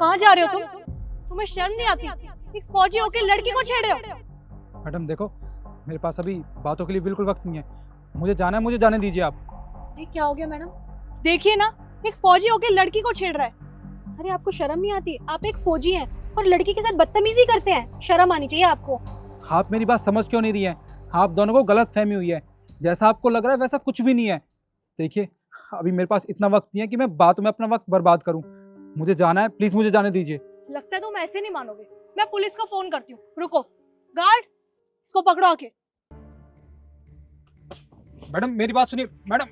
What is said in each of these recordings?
कहाँ जा रहे हो तुम? तुम्हें शर्म नहीं आती? एक फौजी होके लड़की को छेड़ रहे हो। मैडम देखो, मेरे पास अभी बातों के लिए बिल्कुल वक्त नहीं है। मुझे जाना है, मुझे जाने दीजिए आप। ये क्या हो गया मैडम? देखिए ना, एक फौजी होके लड़की को छेड़ रहा है। अरे आपको शर्म नहीं आती? आप एक फौजी हैं और लड़की के साथ बदतमीजी करते हैं। शर्म आनी चाहिए आपको। आप मेरी बात समझ क्यों नहीं रही हैं? आप दोनों को गलत फहमी हुई है। जैसा आपको लग रहा है वैसा कुछ भी नहीं है। देखिए, अभी मेरे पास इतना वक्त नहीं है कि मैं बातों में अपना वक्त बर्बाद करूं। मुझे जाना है, प्लीज मुझे जाने दीजिए। लगता है तुम ऐसे नहीं मानोगे। मैं पुलिस को फोन करती हूँ। रुको, गार्ड, इसको पकड़ो आके। मैडम मेरी बात सुनिए मैडम।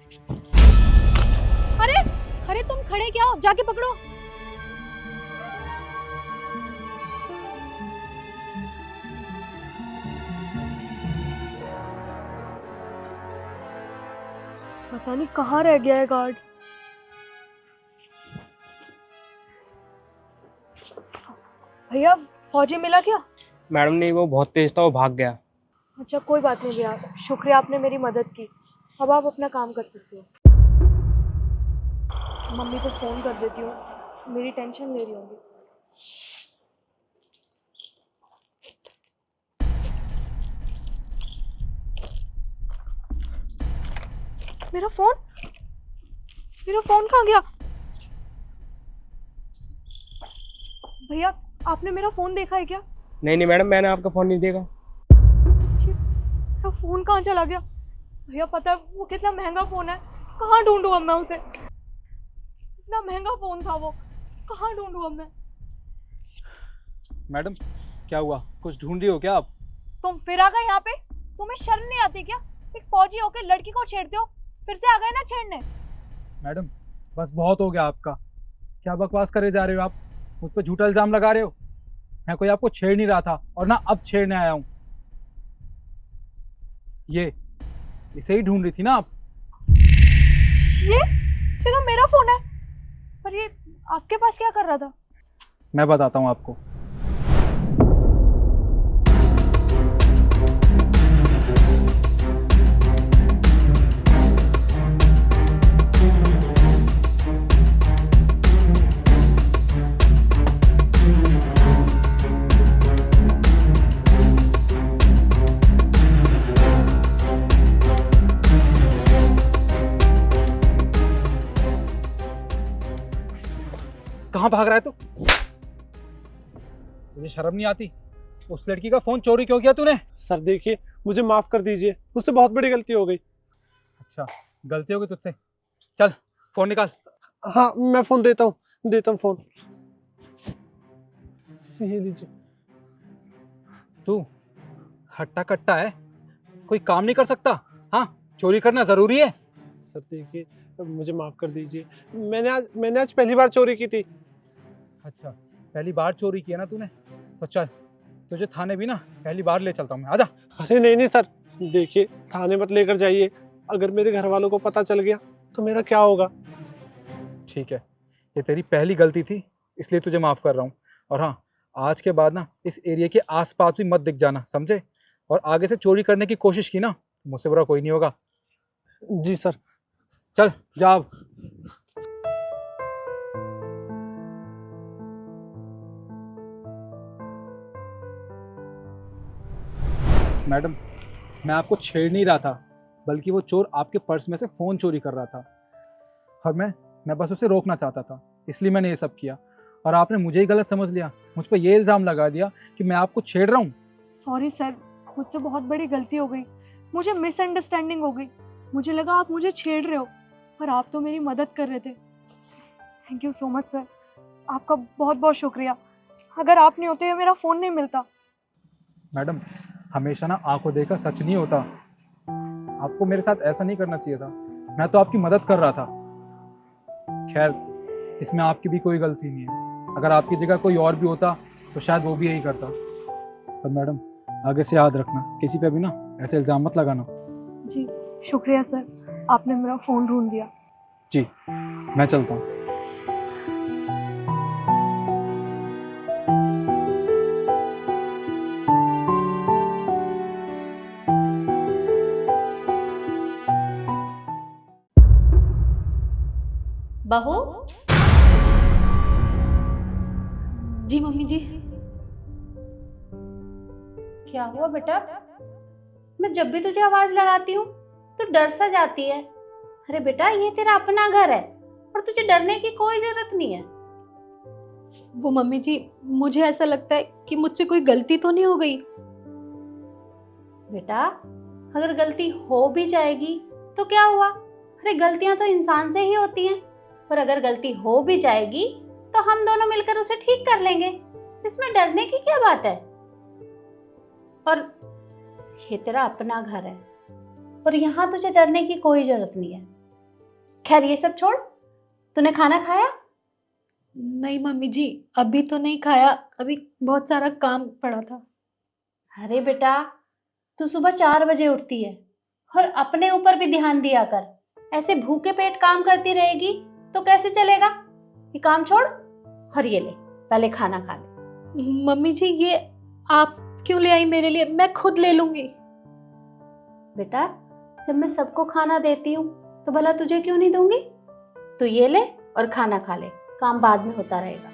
अरे अरे तुम खड़े क्या हो? जाके पकड़ो। पता नहीं कहाँ रह गया है गार्ड। भैया, फौजी मिला क्या? मैडम नहीं, वो बहुत तेज था, वो भाग गया। अच्छा कोई बात नहीं भैया, शुक्रिया आपने मेरी मदद की। अब आप अपना काम कर सकते हो। मम्मी को फोन कर देती हूँ, मेरी टेंशन ले रही होंगी। मेरा फोन कहाँ गया? भैया, आपने मेरा फोन देखा है क्या? नहीं नहीं मैडम, मैंने आपका फ़ोन नहीं देखा। मेरा फोन कहाँ चला गया? भैया पता है वो कितना महंगा फोन है, कहाँ ढूंढूं अब मैं उसे? इतना महंगा फोन था वो, कहाँ ढूंढूं अब मैं? मैडम क्या हुआ, कुछ ढूंढ रही हो क्या आप? तुम फिर आ गए यहाँ पे? तुम्हें शर्म नहीं आती क्या? एक फौजी होकर लड़की को छेड़ते हो, फिर से आ गए ना छेड़ने। मैडम बस बहुत हो गया आपका। क्या बकवास करे जा रहे हो आप? मुझ पर झूठा इल्जाम लगा रहे हो। मैं कोई आपको छेड़ नहीं रहा था और ना अब छेड़ने आया हूँ। ये इसे ही ढूंढ रही थी ना आप? ये तो मेरा फोन है, पर ये आपके पास क्या कर रहा था? मैं बताता हूँ आपको। कहाँ भाग रहा है तू? तुझे शर्म नहीं आती? उस लड़की का फोन चोरी क्यों किया तूने? सर देखिए, मुझे माफ कर दीजिए, मुझसे बहुत बड़ी गलती हो गई। अच्छा, गलती हो गई तुझसे। चल फोन निकाल। हाँ मैं फोन देता हूँ फोन। ये लीजिए। तू हट्टा कट्टा है, कोई काम नहीं कर सकता? हाँ, चोरी करना जरूरी है? सर देखिए, मुझे माफ कर दीजिए। मैंने आज पहली बार चोरी की थी। अच्छा, पहली बार चोरी किया ना तूने? तो चल, तुझे थाने भी ना पहली बार ले चलता हूँ मैं। आजा। अरे नहीं सर, देखिए थाने मत लेकर जाइए। अगर मेरे घर वालों को पता चल गया तो मेरा क्या होगा? ठीक है, ये तेरी पहली गलती थी, इसलिए तुझे माफ कर रहा हूँ। और हाँ, आज के बाद ना इस एरिया के आसपास भी मत दिख जाना, समझे? और आगे से चोरी करने की कोशिश की ना, मुझसे बुरा कोई नहीं होगा। जी सर। चल जा अब। मैडम, मैं आपको छेड़ नहीं रहा था, बल्कि वो चोर आपके पर्स में से फ़ोन चोरी कर रहा था और मैं बस उसे रोकना चाहता था, इसलिए मैंने ये सब किया। और आपने मुझे ही गलत समझ लिया, मुझ पर ये इल्ज़ाम लगा दिया कि मैं आपको छेड़ रहा हूँ। सॉरी सर, मुझसे बहुत बड़ी गलती हो गई। मुझे मिसअंडरस्टैंडिंग हो गई। मुझे लगा आप मुझे छेड़ रहे हो, पर आप तो मेरी मदद कर रहे थे। Thank you so much sir, आपका बहुत बहुत शुक्रिया। अगर आप नहीं होते मेरा फ़ोन नहीं मिलता। मैडम, हमेशा ना आंखों देखा सच नहीं होता। आपको मेरे साथ ऐसा नहीं करना चाहिए था। मैं तो आपकी मदद कर रहा था। खैर, इसमें आपकी भी कोई गलती नहीं है। अगर आपकी जगह कोई और भी होता तो शायद वो भी यही करता। पर मैडम, आगे से याद रखना, किसी पे भी ना ऐसे इल्ज़ाम मत लगाना। जी शुक्रिया सर, आपने मेरा फ़ोन ढूंढ दिया। जी, मैं चलता हूँ। बहू, जी मम्मी जी। क्या हुआ बेटा? मैं जब भी तुझे आवाज लगाती हूँ तो डर सा जाती है। अरे बेटा, ये तेरा अपना घर है और तुझे डरने की कोई जरूरत नहीं है। वो मम्मी जी, मुझे ऐसा लगता है कि मुझसे कोई गलती तो नहीं हो गई। बेटा, अगर गलती हो भी जाएगी तो क्या हुआ? अरे गलतियां तो इंसान से ही होती हैं। और अगर गलती हो भी जाएगी तो हम दोनों मिलकर उसे ठीक कर लेंगे। इसमें डरने की क्या बात है? और ये तेरा अपना घर है और यहाँ तुझे डरने की कोई जरूरत नहीं है। खैर ये सब छोड़, तूने खाना खाया? नहीं मम्मी जी, अभी तो नहीं खाया, अभी बहुत सारा काम पड़ा था। अरे बेटा, तू सुबह 4 बजे उठती है और अपने ऊपर भी ध्यान दिया कर। ऐसे भूखे पेट काम करती रहेगी तो कैसे चलेगा? ये काम छोड़ और ये ले, पहले खाना खा ले। मम्मी जी, ये आप क्यों ले आई मेरे लिए? मैं खुद ले लूंगी। बेटा, जब मैं सबको खाना देती हूँ तो भला तुझे क्यों नहीं दूंगी? तू ये ले और खाना खा ले, काम बाद में होता रहेगा।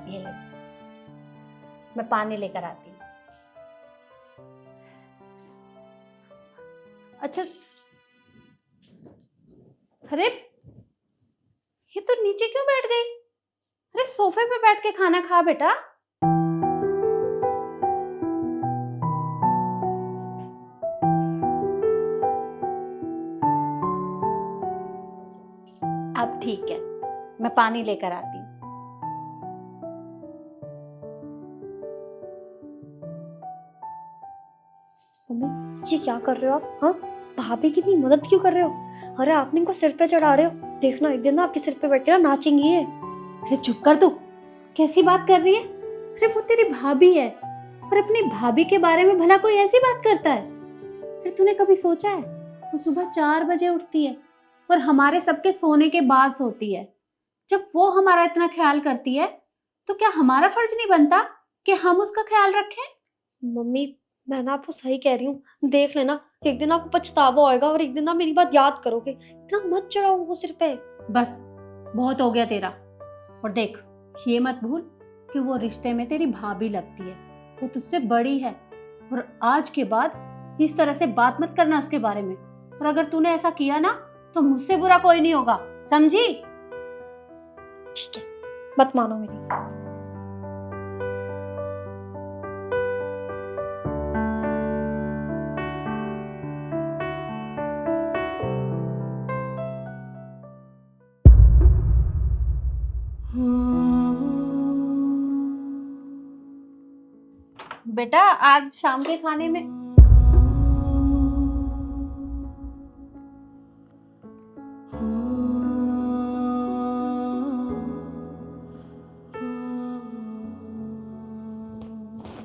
ये ले, मैं पानी लेकर आती हूँ। अच्छा, अरे ये तो नीचे क्यों बैठ गई? अरे सोफे पे बैठ के खाना खा बेटा। अब ठीक है, मैं पानी लेकर आती हूँ। मम्मी, ये क्या कर रहे हो आप? हाँ, भाभी की इतनी मदद क्यों कर रहे हो? अरे आपने इनको सिर पे चढ़ा रहे हो। देखना एक दिन ना आपके सिर पे बैठ के ना नाचेंगी ये। अरे चुप कर तू, कैसी बात कर रही है? अरे वो तेरी भाभी है और अपनी भाभी के बारे में भला कोई ऐसी बात करता है? अरे तूने कभी सोचा है, वो सुबह 4 बजे उठती है और हमारे सबके सोने के बाद सोती है। जब वो हमारा इतना ख्याल करती है तो क्या हमारा फर्ज नहीं बनता कि हम उसका ख्याल रखें? मम्मी, मैं ना आपको सही कह रही हूँ। देख लेना, एक दिन आपको पछतावा होएगा और एक दिन ना मेरी बात याद करोगे। इतना मत चढ़ाओ वो सिर पे। बस बहुत हो गया तेरा। और देख, ये मत भूल कि वो रिश्ते में तेरी भाभी लगती है, वो तुझसे बड़ी है। और आज के बाद इस तरह से बात मत करना उसके बारे में। और अगर तूने ऐसा किया ना तो मुझसे बुरा कोई नहीं होगा, समझी? ठीक है, मत मानो मेरी। बेटा, आज शाम के खाने में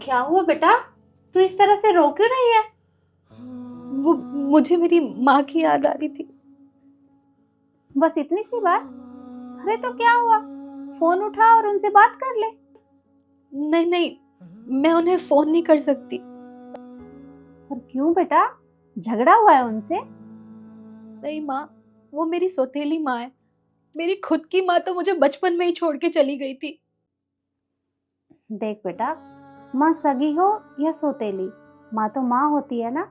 क्या हुआ बेटा? तू इस तरह से रो क्यों रही है? वो मुझे मेरी माँ की याद आ रही थी। बस इतनी सी बात? अरे तो क्या हुआ, फोन उठा और उनसे बात कर ले। नहीं नहीं, मैं उन्हें फोन नहीं कर सकती। और क्यों बेटा, झगड़ा हुआ है उनसे? नहीं माँ, वो मेरी सौतेली माँ है। मेरी खुद की माँ तो मुझे बचपन में ही छोड़ के चली गई थी। देख बेटा, माँ सगी हो या सौतेली, माँ तो माँ होती है ना।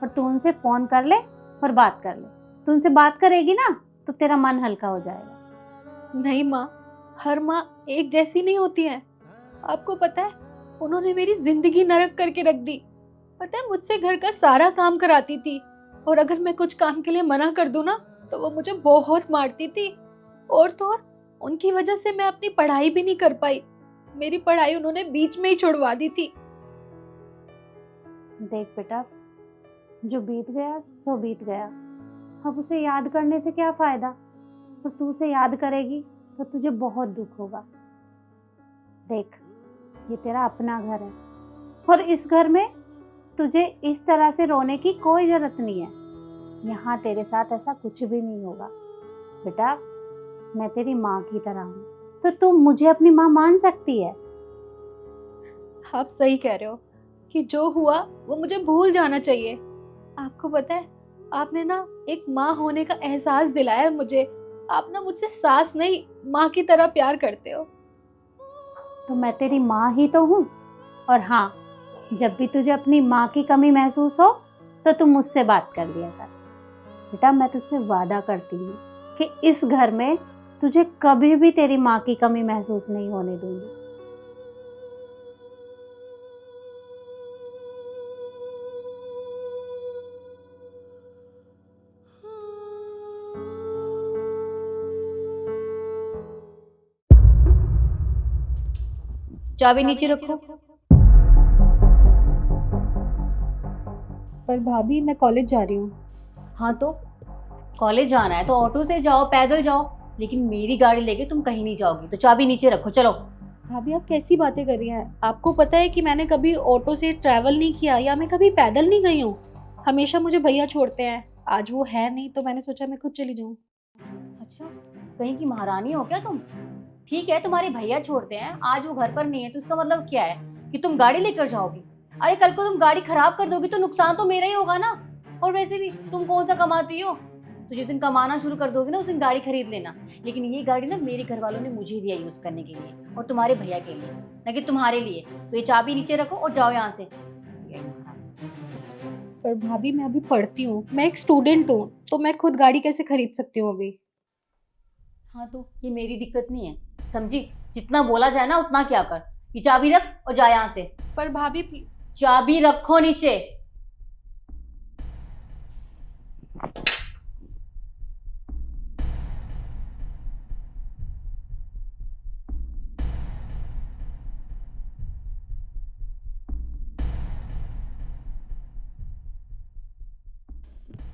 और तू उनसे फोन कर ले और बात कर ले। तू उनसे बात करेगी ना तो तेरा मन हल्का हो जाएगा। नहीं माँ, हर माँ एक जैसी नहीं होती है। आपको पता है, उन्होंने मेरी जिंदगी नरक करके रख दी। पता है, मुझसे घर का सारा काम कराती थी और अगर मैं कुछ काम के लिए मना कर दूं ना तो वो मुझे बहुत मारती थी। और तो और उनकी वजह से मैं अपनी पढ़ाई भी नहीं कर पाई। मेरी पढ़ाई उन्होंने बीच में ही छुड़वा दी थी। देख बेटा, जो बीत गया सो बीत गया, अब उसे याद करने से क्या फायदा? और तू उसे याद करेगी तो तुझे बहुत दुख होगा। देख, ये तेरा अपना घर है और इस घर में तुझे इस तरह से रोने की कोई जरूरत नहीं है। यहाँ तेरे साथ ऐसा कुछ भी नहीं होगा। बेटा, मैं तेरी माँ की तरह हूँ, तो तू मुझे अपनी माँ मान सकती है। आप सही कह रहे हो कि जो हुआ वो मुझे भूल जाना चाहिए। आपको पता है, आपने ना एक माँ होने का एहसास दिलाया है मुझे। आप ना मुझसे सास नहीं, माँ की तरह प्यार करते हो। तो मैं तेरी माँ ही तो हूँ। और हाँ, जब भी तुझे अपनी माँ की कमी महसूस हो तो तू मुझसे बात कर लिया कर। बेटा, मैं तुझसे वादा करती हूँ कि इस घर में तुझे कभी भी तेरी माँ की कमी महसूस नहीं होने दूंगी। चाबी नीचे रखो। पर भाभी, मैं कॉलेज जा रही हूँ। हाँ तो कॉलेज जाना है तो ऑटो से जाओ, पैदल जाओ, लेकिन मेरी गाड़ी लेके तुम कहीं नहीं जाओगी, तो चाबी नीचे रखो, चलो। भाभी, आप कैसी बातें कर रही हैं? आपको पता है कि मैंने कभी ऑटो से ट्रैवल नहीं किया या मैं कभी पैदल नहीं गई हूँ। हमेशा मुझे भैया छोड़ते हैं। आज वो है नहीं तो मैंने सोचा मैं खुद चली जाऊँ। अच्छा, कहीं की महारानी हो क्या तुम? ठीक है, तुम्हारे भैया छोड़ते हैं, आज वो घर पर नहीं है, तो इसका मतलब क्या है कि तुम गाड़ी लेकर जाओगी? अरे कल को तुम गाड़ी खराब कर दोगी तो नुकसान तो मेरा ही होगा ना। और वैसे भी तुम कौन सा कमाती हो? तो जिस दिन कमाना शुरू कर दोगे ना, उस दिन गाड़ी खरीद लेना। लेकिन ये गाड़ी ना मेरे घर वालों ने मुझे दिया यूज करने के लिए, और तुम्हारे भैया के लिए, ना कि तुम्हारे लिए। तो ये चाबी नीचे रखो और जाओ यहाँ से। पर भाभी, मैं अभी पढ़ती हूँ, मैं एक स्टूडेंट हूँ, तो मैं खुद गाड़ी कैसे खरीद सकती हूँ अभी? हाँ तो ये मेरी दिक्कत नहीं है, समझी? जितना बोला जाए ना उतना क्या कर। ये चाबी रख और जा यहाँ से। पर भाभी चाबी रखो नीचे।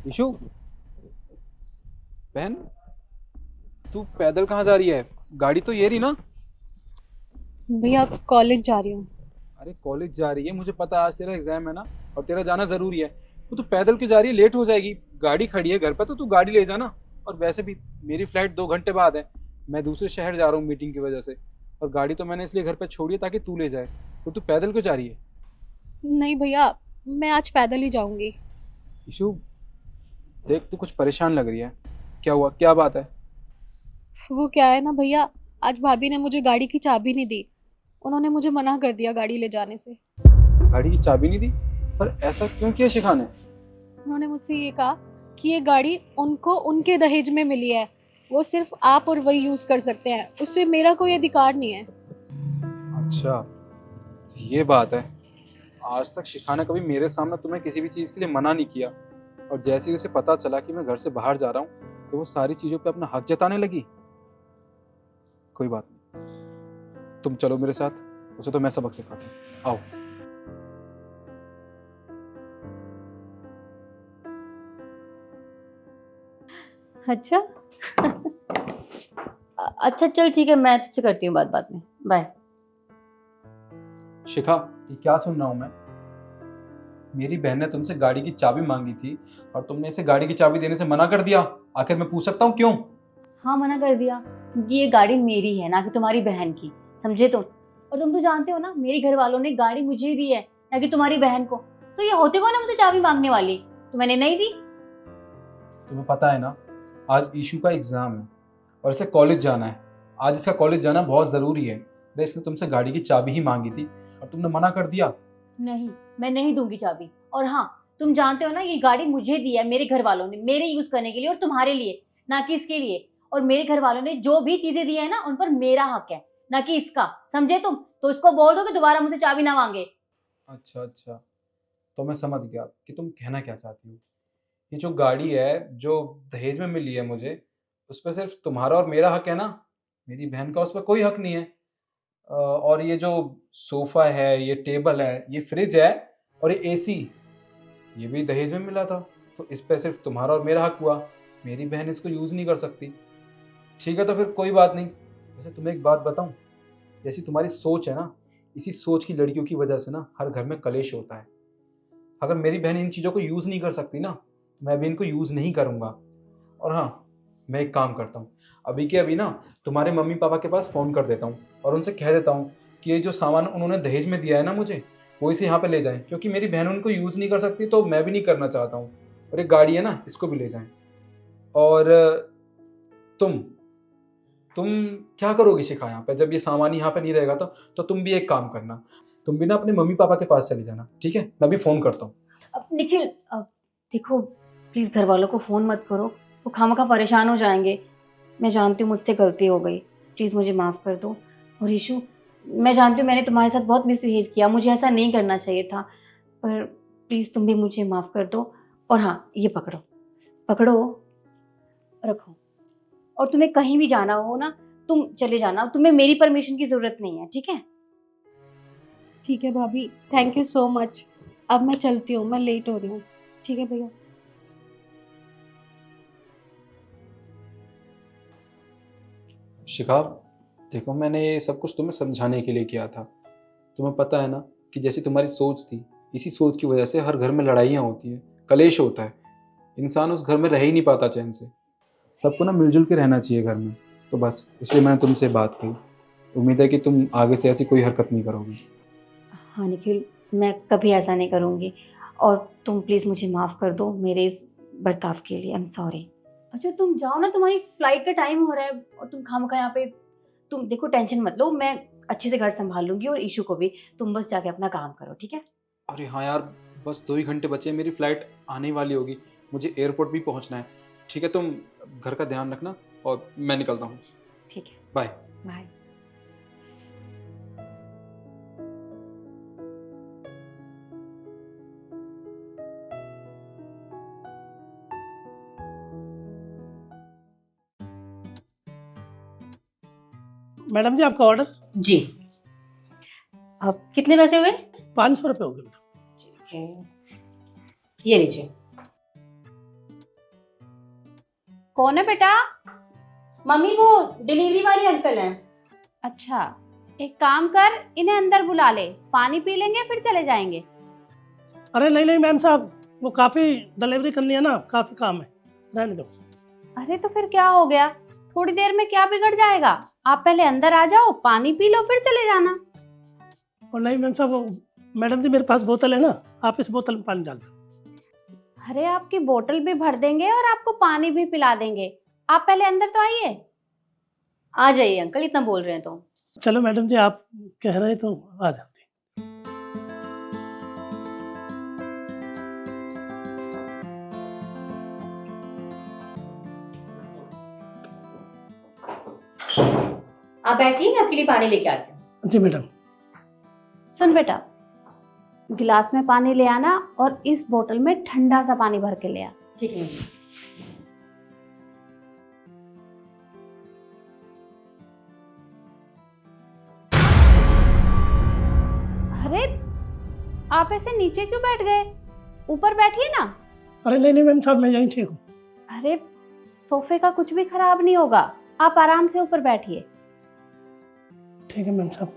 ईशु, बहन, तू पैदल कहाँ जा रही है? गाड़ी तो ये रही ना? भैया, कॉलेज जा रही हूँ। अरे कॉलेज जा रही है, मुझे पता है आज तेरा एग्जाम है ना, और तेरा जाना जरूरी है। तो तू पैदल क्यों जा रही है? लेट हो जाएगी। गाड़ी खड़ी है घर पर, तो तू गाड़ी ले जाना। और वैसे भी मेरी फ्लाइट 2 घंटे बाद है, मैं दूसरे शहर जा रहा हूँ मीटिंग की वजह से। और गाड़ी तो मैंने इसलिए घर पर छोड़ी है ताकि तू ले जाए। तो तू पैदल क्यों जा रही है? नहीं भैया, मैं आज पैदल ही जाऊंगी। ईशु, देख तू कुछ परेशान लग रही है। क्या हुआ, क्या बात है? वो क्या है ना भैया, आज भाभी ने मुझे गाड़ी की चाबी नहीं दी। उन्होंने मुझे मना कर दिया गाड़ी ले जाने से। गाड़ी की चाबी नहीं दी? पर ऐसा क्यों किया शिखा ने? उन्होंने मुझसे ये कहा कि ये गाड़ी उनको उनके दहेज में मिली है, वो सिर्फ आप और वही यूज कर सकते हैं, उस पर मेरा कोई अधिकार नहीं है। अच्छा, तो ये बात है। आज तक शिखा ने कभी मेरे सामने तुम्हें किसी भी चीज़ के लिए मना नहीं किया, और जैसे ही उसे पता चला कि मैं घर से बाहर जा रहा हूँ तो वो सारी चीज़ों पे अपना हक जताने लगी। कोई बात नहीं, तुम चलो मेरे साथ, उसे तो मैं सबक सिखाता हूँ। आओ। अच्छा अच्छा चल ठीक है, मैं तुझसे करती हूँ बात बाद में। बाय। शिखा, ये क्या सुन रहा हूँ मैं? मेरी बहन ने तुमसे गाड़ी की चाबी मांगी थी और तुमने इसे गाड़ी की चाबी देने से मना कर दिया। आखिर मैं पूछ सकता हूँ क्यों? हाँ, मना कर दिया क्योंकि ये गाड़ी मेरी है, ना कि तुम्हारी बहन की, समझे तुम? और तुम तो जानते हो ना, मेरे घर वालों ने गाड़ी मुझे दी है, ना कि तुम्हारी बहन को। तो ये होते कौन है मुझे चाबी मांगने वाली? तो मैंने नहीं दी। तुम्हें पता है ना, आज ईशू का एग्जाम है और इसे कॉलेज जाना है। आज इसका कॉलेज जाना बहुत ज़रूरी है। अरे इसने तुमसे गाड़ी की चाबी ही मांगी थी और तुमने मना कर दिया। नहीं, मैं नहीं दूंगी चाबी। और हाँ, तुम जानते हो ना, ये गाड़ी मुझे दी है मेरे घर वालों ने, मेरे यूज करने के लिए और तुम्हारे लिए, ना कि इसके लिए। और मेरे घर वालों ने जो भी चीजें दी है ना, उन पर मेरा हक है, ना कि इसका, समझे तुम? तो इसको बोल दो कि दोबारा मुझसे चाबी ना मांगे। अच्छा अच्छा, तो मैं समझ गया कि तुम कहना क्या चाहती हो। ये जो गाड़ी है जो दहेज में मिली है मुझे, उस पर सिर्फ तुम्हारा और मेरा हक है ना, मेरी बहन का उस पर कोई हक नहीं है। और ये जो सोफ़ा है, ये टेबल है, ये फ्रिज है और ये एसी, ये भी दहेज में मिला था। तो इस पर सिर्फ तुम्हारा और मेरा हक हुआ, मेरी बहन इसको यूज़ नहीं कर सकती। ठीक है, तो फिर कोई बात नहीं। वैसे तुम्हें एक बात बताऊं, जैसी तुम्हारी सोच है ना, इसी सोच की लड़कियों की वजह से ना हर घर में कलेश होता है। अगर मेरी बहन इन चीज़ों को यूज़ नहीं कर सकती ना, तो मैं भी इनको यूज़ नहीं करूँगा। और हाँ, मैं एक काम करता हूँ, अभी के अभी ना तुम्हारे मम्मी पापा के पास फ़ोन कर देता हूँ और उनसे कह देता हूँ कि ये जो सामान उन्होंने दहेज में दिया है ना मुझे, वो इसे यहाँ पे ले जाएं, क्योंकि मेरी बहन उनको यूज़ नहीं कर सकती तो मैं भी नहीं करना चाहता हूँ। और एक गाड़ी है ना, इसको भी ले जाएं। और तुम क्या करोगी शिखा यहाँ पे? जब ये सामान यहाँ पे नहीं रहेगा तो तुम भी एक काम करना, तुम भी ना अपने मम्मी पापा के पास चली जाना, ठीक है? मैं भी फ़ोन करता हूँ। अब निखिल, अब देखो प्लीज घर वालों को फोन मत करो, वो खामखा परेशान हो जाएंगे। मैं जानती हूँ मुझसे गलती हो गई, प्लीज मुझे माफ कर दो। और ईशू, मैं जानती हूँ मैंने तुम्हारे साथ बहुत मिसबिहेव किया, मुझे ऐसा नहीं करना चाहिए था, पर प्लीज तुम भी मुझे माफ कर दो। और हाँ, ये पकड़ो पकड़ो, रखो। और तुम्हें कहीं भी जाना हो ना, तुम चले जाना, तुम्हें मेरी परमिशन की जरूरत नहीं है, ठीक है? ठीक है भाभी, थैंक यू सो मच। अब मैं चलती हूँ, मैं लेट हो रही हूँ। ठीक है भैया। शिखा, देखो मैंने ये सब कुछ तुम्हें समझाने के लिए किया था। तुम्हें पता है ना कि जैसी तुम्हारी सोच थी, इसी सोच की वजह से हर घर में लड़ाइयाँ होती हैं, कलेश होता है, इंसान उस घर में रह ही नहीं पाता चैन से। सबको ना मिलजुल के रहना चाहिए घर में, तो बस इसलिए मैंने तुमसे बात की। उम्मीद है कि तुम आगे से ऐसी कोई हरकत नहीं करोगी। हाँ निखिल, मैं कभी ऐसा नहीं करूँगी, और तुम प्लीज़ मुझे माफ़ कर दो मेरे इस बर्ताव के लिए। I am sorry. अच्छा तुम जाओ ना, तुम्हारी फ्लाइट का टाइम हो रहा है और तुम खामखा यहाँ पे। तुम देखो, टेंशन मत लो, मैं अच्छे से घर संभाल लूंगी, और ईशू को भी। तुम बस जाके अपना काम करो, ठीक है? अरे हाँ यार, बस 2 ही घंटे बचे हैं, मेरी फ़्लाइट आने वाली होगी, मुझे एयरपोर्ट भी पहुंचना है। ठीक है, तुम घर का ध्यान रखना और मैं निकलता हूँ। ठीक है, बाय। बाय। मैडम जी, आपका ऑर्डर जी, अब कितने पैसे हुए? 500 रुपये हो गए मैडम। ठीक है, ये लीजिए। कौन है बेटा? मम्मी, वो डिलीवरी वाली अंकल हैं। अच्छा, एक काम कर, इन्हें अंदर बुला ले, पानी पी लेंगे फिर चले जाएंगे। अरे नहीं नहीं मैम साहब, वो काफ़ी डिलीवरी करनी है ना, काफ़ी काम है, रहने दो। अरे तो फिर क्या हो गया, थोड़ी देर में क्या बिगड़ जाएगा? आप पहले अंदर आ जाओ, पानी पी लो फिर चले जाना। और नहीं मैम साहब, वो मैडम जी मेरे पास बोतल है ना, आप इस बोतल में पानी डाल दो। अरे आपकी बोतल भी भर देंगे और आपको पानी भी पिला देंगे, आप पहले अंदर तो आइए। आ जाइए अंकल, इतना बोल रहे हैं तो। चलो मैडम जी, आप कह रहे तो आ जाते। आप बैठिए, मैं आपके लिए पानी लेके आती हूँ। जी मैडम। सुन बेटा, गिलास में पानी ले आना और इस बोतल में ठंडा सा पानी भर के ले आ। ठीक है। अरे आप ऐसे नीचे क्यों बैठ गए, ऊपर बैठिए ना। अरे नहीं नहीं मैम साहब, मैं यहीं ठीक हूँ। अरे सोफे का कुछ भी खराब नहीं होगा, आप आराम से ऊपर बैठिए। ठीक है मैम साहब।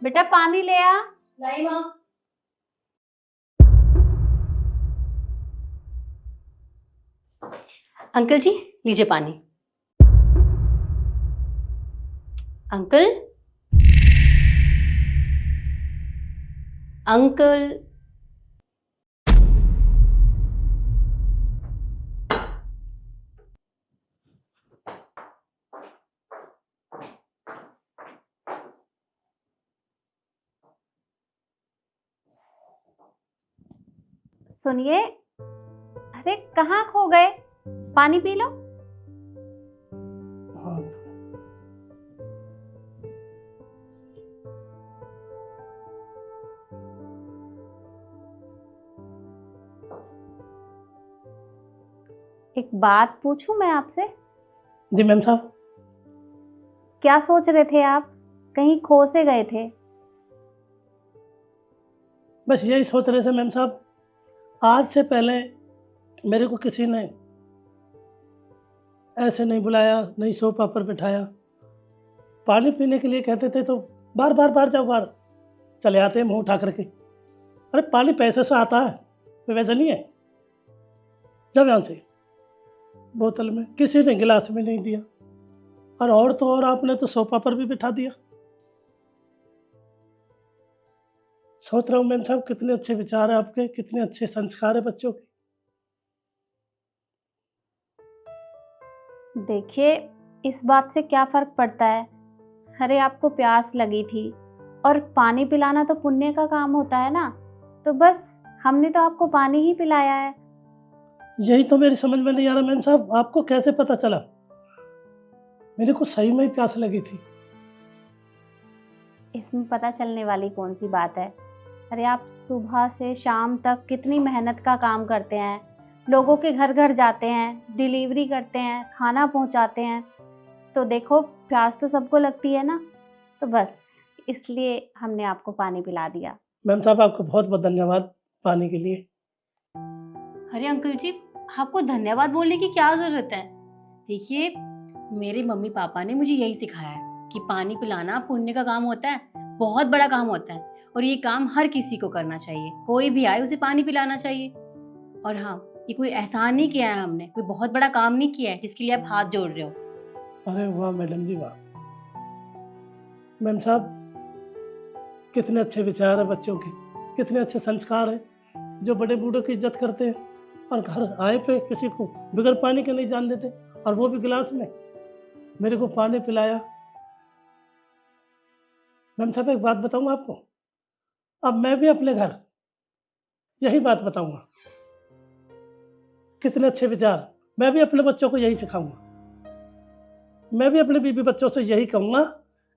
बेटा पानी ले आ। लाई माँ। अंकल जी, लीजिए पानी। Uncle, uncle. सुनिए, अरे कहाँ खो गए, पानी पी लो। हाँ। एक बात पूछूं मैं आपसे? जी मैम साहब। क्या सोच रहे थे आप, कहीं खो से गए थे? बस यही सोच रहे थे मैम साहब, आज से पहले मेरे को किसी ने ऐसे नहीं बुलाया, नहीं सोफा पर बिठाया, पानी पीने के लिए कहते थे तो बार बार बार जाओ, बार चले आते हैं मुँह उठा करके। अरे पानी पैसे से आता है, कोई वैसा नहीं है। जब यहाँ से बोतल में, किसी ने गिलास में नहीं दिया, और तो और आपने तो सोफा पर भी बिठा दिया। सोच रहा हूँ मैम साहब कितने अच्छे विचार है आपके, कितने अच्छे संस्कार है बच्चों के। देखिए, इस बात से क्या फर्क पड़ता है। अरे आपको प्यास लगी थी और पानी पिलाना तो पुण्य का काम होता है ना, तो बस हमने तो आपको पानी ही पिलाया है। यही तो मेरी समझ में नहीं आ रहा मैम साहब, आपको कैसे पता चला? मेरे को सही में ही प्यास लगी थी। इसमें पता चलने वाली कौन सी बात है। अरे आप सुबह से शाम तक कितनी मेहनत का काम करते हैं, लोगों के घर घर जाते हैं, डिलीवरी करते हैं, खाना पहुंचाते हैं, तो देखो प्यास तो सबको लगती है ना, तो बस इसलिए हमने आपको पानी पिला दिया। मैम साहब आपको बहुत बहुत धन्यवाद पानी के लिए। अरे अंकल जी, आपको धन्यवाद बोलने की क्या जरूरत है? देखिए, मेरे मम्मी पापा ने मुझे यही सिखाया है कि पानी पिलाना पुण्य का काम होता है, बहुत बड़ा काम होता है, और ये काम हर किसी को करना चाहिए। कोई भी आए उसे पानी पिलाना चाहिए। और हाँ, ये कोई एहसान नहीं किया है हमने, कोई बहुत बड़ा काम नहीं किया है जिसके लिए आप हाथ जोड़ रहे हो। अरे वाह मैडम जी वाह। मैम साहब कितने अच्छे विचार है बच्चों के, कितने अच्छे संस्कार है। जो बड़े बूढ़ों की इज्जत करते हैं और घर आए पे किसी को बगैर पानी के नहीं जान देते, और वो भी गिलास में मेरे को पानी पिलाया। मैम साहब एक बात बताऊँ आपको, अब मैं भी अपने घर यही बात बताऊंगा। कितने अच्छे विचार, मैं भी अपने बच्चों को यही सिखाऊंगा। मैं भी अपने बीवी बच्चों से यही कहूँगा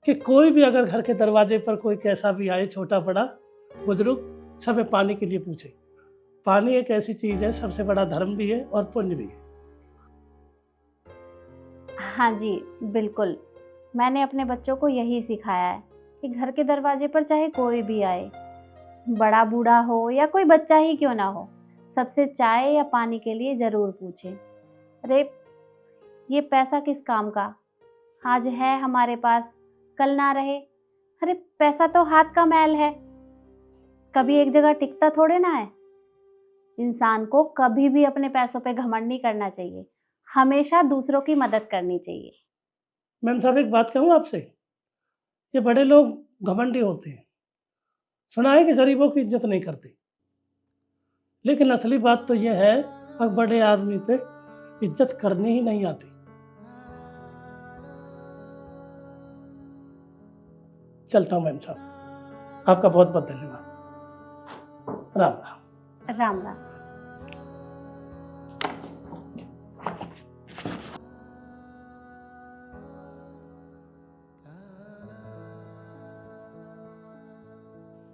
कि कोई भी अगर घर के दरवाजे पर कोई कैसा भी आए, छोटा बड़ा बुजुर्ग, सब पानी के लिए पूछे। पानी एक ऐसी चीज़ है, सबसे बड़ा धर्म भी है और पुण्य भी है। हाँ जी बिल्कुल, मैंने अपने बच्चों को यही सिखाया है कि घर के दरवाजे पर चाहे कोई भी आए, बड़ा बूढ़ा हो या कोई बच्चा ही क्यों ना हो, सबसे चाय या पानी के लिए ज़रूर पूछें। अरे ये पैसा किस काम का, आज है हमारे पास कल ना रहे। अरे पैसा तो हाथ का मैल है, कभी एक जगह टिकता थोड़े ना है। इंसान को कभी भी अपने पैसों पे घमंड नहीं करना चाहिए, हमेशा दूसरों की मदद करनी चाहिए। मैम साहब एक बात कहूँ आपसे, ये बड़े लोग घमंडी होते हैं, सुना है कि गरीबों की इज्जत नहीं करते, लेकिन असली बात तो यह है कि बड़े आदमी पे इज्जत करनी ही नहीं आती। चलता हूँ मैम साहब, आपका बहुत बहुत धन्यवाद। राम राम। राम राम।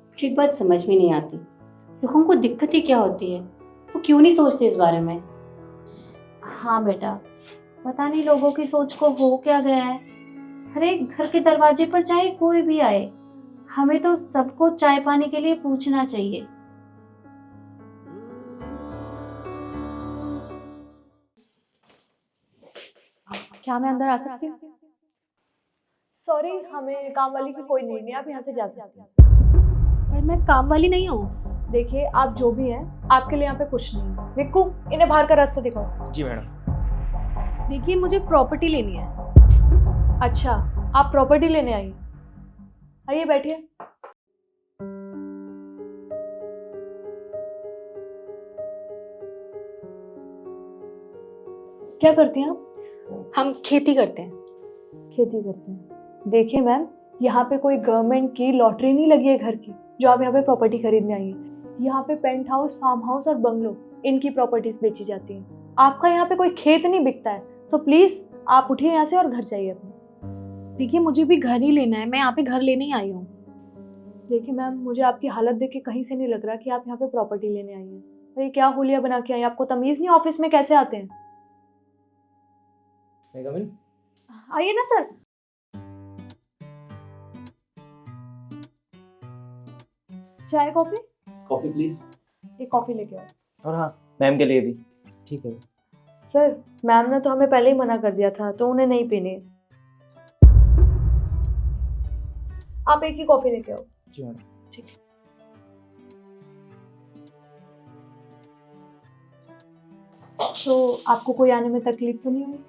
मुझे एक बात समझ में नहीं आती, लोगों को दिक्कत ही क्या होती है? वो क्यों नहीं सोचते इस बारे में? हाँ बेटा, पता नहीं लोगों की सोच को हो क्या गया है। अरे घर के दरवाजे पर चाहे कोई भी आए, हमें तो सबको चाय पानी के लिए पूछना चाहिए। क्या मैं अंदर आ सकती हूँ? सॉरी, हमें काम वाली की कोई नीड नहीं है, आप यहाँ से जा सकते हैं। पर मैं काम वाली नहीं हूँ। देखिए आप जो भी हैं, आपके लिए यहाँ पे कुछ नहीं है। विक्कू, इन्हें बाहर का रास्ता दिखाओ। जी मैडम। देखिए मुझे प्रॉपर्टी लेनी है। अच्छा, आप प्रॉपर्टी लेने आई हैं। आइए बैठिए। क्या करती हैं आप? हम खेती करते हैं। खेती करते हैं। देखिए मैम, यहाँ पे कोई गवर्नमेंट की लॉटरी नहीं लगी है घर की, जो आप यहाँ पे प्रॉपर्टी खरीदने आई हैं। यहाँ पे पेंट हाउस, फार्म हाउस और बंगलो, इनकी प्रॉपर्टीज बेची जाती हैं। आपका यहाँ पे कोई खेत नहीं बिकता है, तो प्लीज आप उठिए यहाँ से और घर जाइए अपने। देखिए मुझे भी घर ही लेना है, मैं यहाँ पे घर लेने ही आई हूँ। देखिए मैम, मुझे आपकी हालत देख के कहीं से नहीं लग रहा कि आप यहाँ पे प्रॉपर्टी लेने आई हैं। अरे क्या हुलिया बना के आई, आपको तमीज नहीं ऑफिस में कैसे आते हैं? आइए ना सर। चाय कॉफी? Coffee please. एक कॉफी लेके आओ। और हाँ, मैम के लिए भी। ठीक है। सर, मैम ने तो हमें पहले ही मना कर दिया था, तो उन्हें नहीं पीनी। आप एक ही कॉफी लेके आओ। जी मैडम। ठीक है। तो आपको कोई आने में तकलीफ तो नहीं हुई?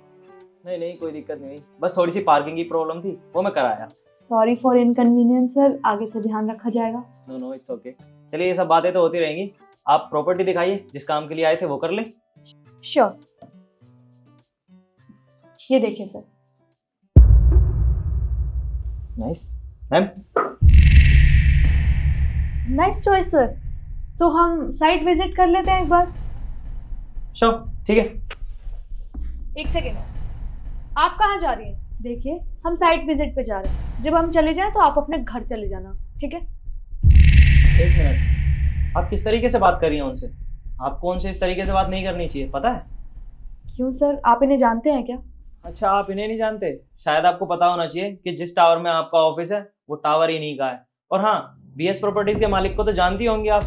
नहीं नहीं, कोई दिक्कत नहीं हुई, बस थोड़ी सी पार्किंग की प्रॉब्लम थी, वो मैं कराया। सॉरी फॉर इनकन्वीनियंस सर, आगे से ध्यान रखा जाएगा। No no, it's okay. चलिए, ये सब बातें तो होती रहेंगी, आप प्रॉपर्टी दिखाइए, जिस काम के लिए आए थे वो कर लें। श्योर, ये देखिए sir. Nice. Ma'am, nice choice sir. तो हम साइट विजिट कर लेते हैं एक बार। श्योर, ठीक है। एक सेकेंड, आप कहाँ जा रही हैं? देखिए, हम साइट विजिट पे जा रहे हैं, जब हम चले जाएं तो आप अपने घर चले जाना, ठीक है? एक मिनट, आप किस तरीके से बात कर रही हैं उनसे? आपको उनसे इस तरीके से बात नहीं करनी चाहिए, पता है? क्यों सर, आप इन्हें जानते हैं क्या? अच्छा, आप इन्हें नहीं जानते? शायद आपको पता होना चाहिए कि जिस टावर में आपका ऑफिस है वो टावर इन्हीं का है। और हाँ, बीएस प्रॉपर्टीज के मालिक को तो जानती होंगी आप,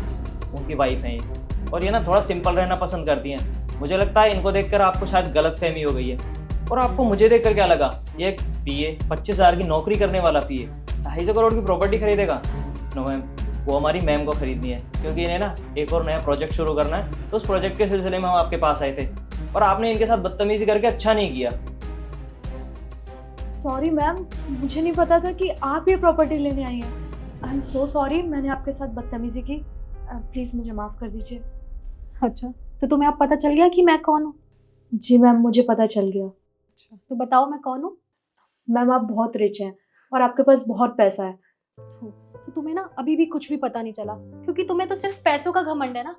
उनकी वाइफ हैं ये। और ये ना थोड़ा सिंपल रहना पसंद करती हैं। मुझे लगता है इनको देखकर आपको शायद गलतफहमी हो गई है। और आपको मुझे देखकर क्या लगा, ये एक पीए 25,000 की नौकरी करने वाला पीए 250 करोड़ की प्रॉपर्टी खरीदेगा? नो मैम, वो हमारी मैम को खरीदनी है, क्योंकि इन्हें ना एक और नया प्रोजेक्ट शुरू करना है। तो उस प्रोजेक्ट के सिलसिले में हम आपके पास आए थे, और आपने इनके साथ बदतमीजी करके अच्छा नहीं किया। सॉरी मैम, मुझे नहीं पता था कि आप ये प्रॉपर्टी लेने आई हैं। आई एम सो सॉरी, मैंने आपके साथ बदतमीजी की। प्लीज़ मुझे माफ़ कर दीजिए। अच्छा, तो तुम्हें अब पता चल गया कि मैं कौन हूँ? जी मैम, मुझे पता चल गया। तो बताओ मैं कौन हूँ? मैम, आप बहुत रिच हैं और आपके पास बहुत पैसा है। तो तुम्हें ना अभी भी कुछ भी पता नहीं चला, क्योंकि तुम्हें तो सिर्फ पैसों का घमंड है ना।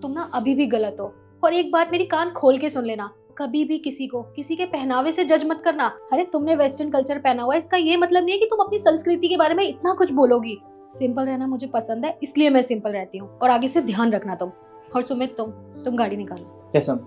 तुम ना अभी भी गलत हो। और एक बात मेरी कान खोल के सुन लेना, कभी भी किसी को किसी के पहनावे से जज मत करना। अरे तुमने वेस्टर्न कल्चर पहना हुआ है, इसका ये मतलब नहीं है कि तुम अपनी संस्कृति के बारे में इतना कुछ बोलोगी। सिंपल रहना मुझे पसंद है, इसलिए मैं सिंपल रहती हूँ। और आगे से ध्यान रखना तुम। और सुमित, तुम गाड़ी निकालो। Yes ma'am.